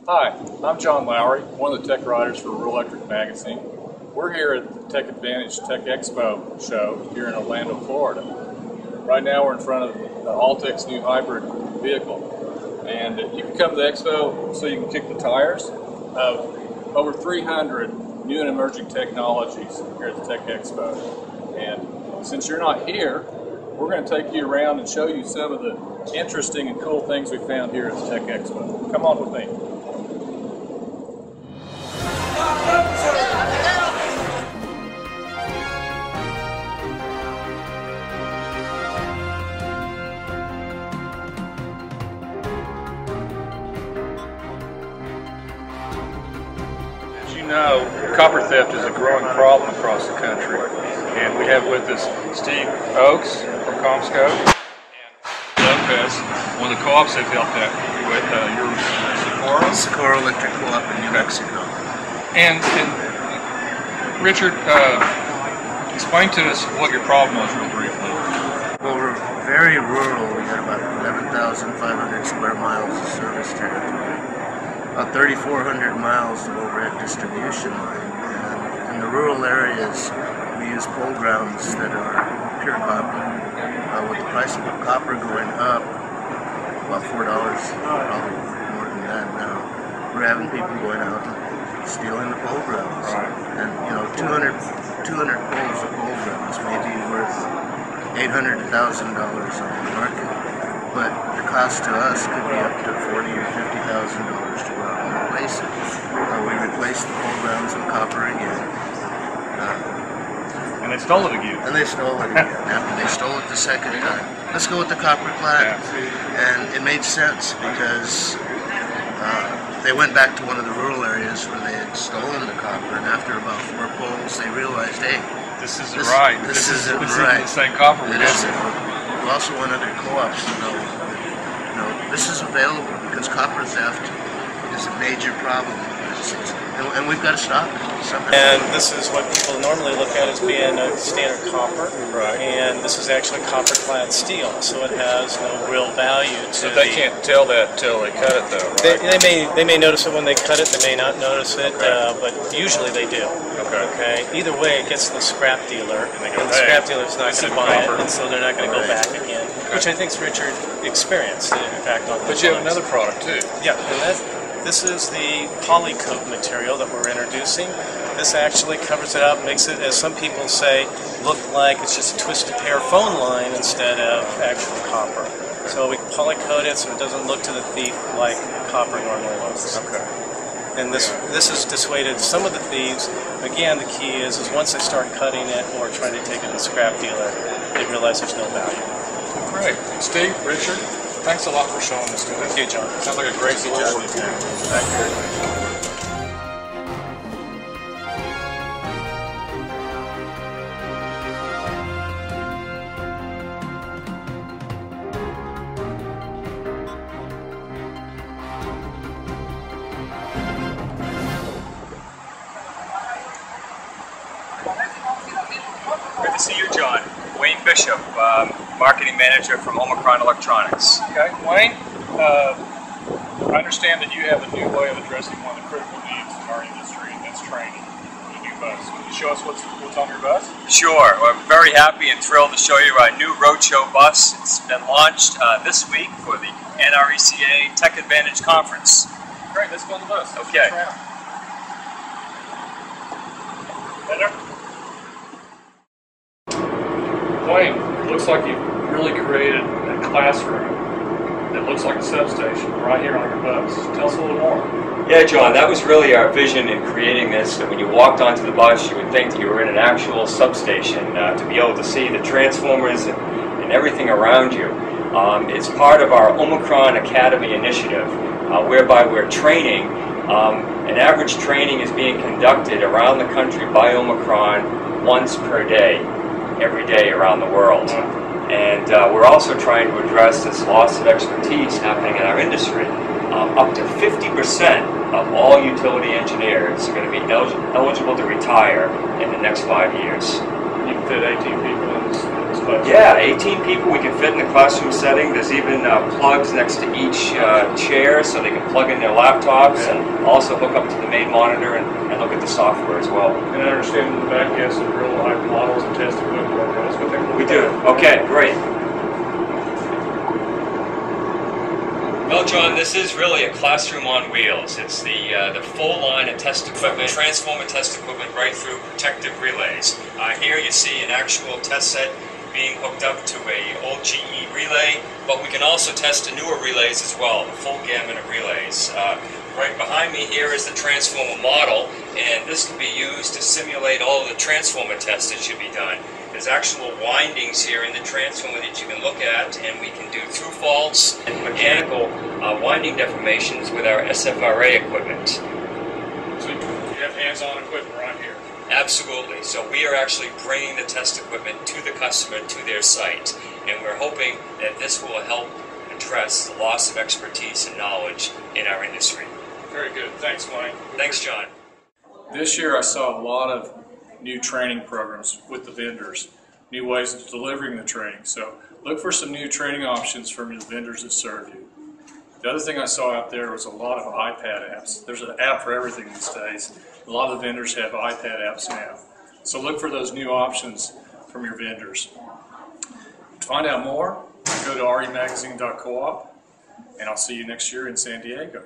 Hi, I'm John Lowrey, one of the tech writers for Rural Electric Magazine. We're here at the TechAdvantage Tech Expo show here in Orlando, Florida. Right now we're in front of the Altec's new hybrid vehicle. And you can come to the expo so you can kick the tires of over 300 new and emerging technologies here at the Tech Expo. And since you're not here, we're going to take you around and show you some of the interesting and cool things we found here at the Tech Expo. Come on with me. As you know, copper theft is a growing problem across the country, and we have with us Steve Oakes from Comscope and Lopez, one of the co-ops they've helped out with your Socorro Electric Co-op in New Mexico. And Richard, explain to us what your problem was real briefly. Well, we're very rural. We got about 11,500 square miles of service territory, about 3,400 miles of overhead distribution line. And in the rural areas, we use pole grounds that are pure copper. With the price of copper going up, about $4, probably more than that now, we're having people going out and stealing the pole grounds. And you know, 200 poles of pole grounds may be worth $800 to $1,000 on the market, but the cost to us could be up to $40,000 or $50,000 to go out and replace it. We replaced the pole grounds with copper again. And they stole it again. And they stole it again. After they stole it the second time. Let's go with the copper clad. And it made sense because they went back to one of the rural areas where they had stolen the copper, and after about 4 poles, they realized, hey, this isn't right. This isn't the same copper. It isn't. We also want other co-ops to know that, this is available because copper theft is a major problem. And we've got to stop it somehow. And this is what people normally look at as being a standard copper. Right. And this is actually copper-clad steel, so it has no real value to But they can't tell that till they cut it, though, right? They may notice it when they cut it. They may not notice it, but usually they do. Okay. Either way, it gets to the scrap dealer, and the scrap dealer's not going to buy it, and so they're not going to go back again. Which I think's Richard experienced, in fact, on. But you have another product too. Yeah, and this is the polycoat material that we're introducing. This actually covers it up, makes it, as some people say, look like it's just a twisted pair phone line instead of actual copper. So we polycoat it so it doesn't look to the thief like copper normally looks. Okay. And this has dissuaded some of the thieves. Again, the key is once they start cutting it or trying to take it to the scrap dealer, they realize there's no value. Great. Steve, Richard, thanks a lot for showing this to us. Thank you, John. Sounds like a great solution. Thank you very much. Good to see you, John. Wayne Bishop, Marketing Manager from Omicron Electronics. Okay, Wayne, I understand that you have a new way of addressing one of the critical needs in our industry, and that's training. The new bus. Can you show us what's on your bus? Sure. We're very happy and thrilled to show you our new roadshow bus. It's been launched this week for the NRECA TechAdvantage Conference. Great, let's go on the bus. Okay. Better? Wayne, it looks like you've really created a classroom that looks like a substation right here on your bus. Tell us a little more. Yeah, John, that was really our vision in creating this, that when you walked onto the bus, you would think that you were in an actual substation, to be able to see the transformers and everything around you. It's part of our Omicron Academy initiative, whereby we're training. An average training is being conducted around the country by Omicron once per day, every day around the world. And we're also trying to address this loss of expertise happening in our industry. Up to 50% of all utility engineers are going to be eligible to retire in the next 5 years. You can fit 18 people in this classroom. Yeah, 18 people we can fit in the classroom setting. There's even plugs next to each chair so they can plug in their laptops and also hook up to the main monitor and look at the software as well. And I understand in the back, yes, some real life models and test equipment. That's what they We do. Okay, great. Well, John, this is really a classroom on wheels. It's the full line of test equipment, transformer test equipment right through protective relays. Here you see an actual test set being hooked up to a old GE relay, but we can also test the newer relays as well, the full gamut of relays. Right behind me here is the transformer model, and this can be used to simulate all of the transformer tests that should be done. There's actual windings here in the transformer that you can look at, and we can do through faults and mechanical winding deformations with our SFRA equipment. So you have hands-on equipment right here. Absolutely. So we are actually bringing the test equipment to the customer, to their site, and we're hoping that this will help address the loss of expertise and knowledge in our industry. Very good. Thanks, Mike. Thanks, John. This year I saw a lot of new training programs with the vendors, new ways of delivering the training. So look for some new training options from the vendors that serve you. The other thing I saw out there was a lot of iPad apps. There's an app for everything these days. A lot of the vendors have iPad apps now. So look for those new options from your vendors. To find out more, go to remagazine.coop, and I'll see you next year in San Diego.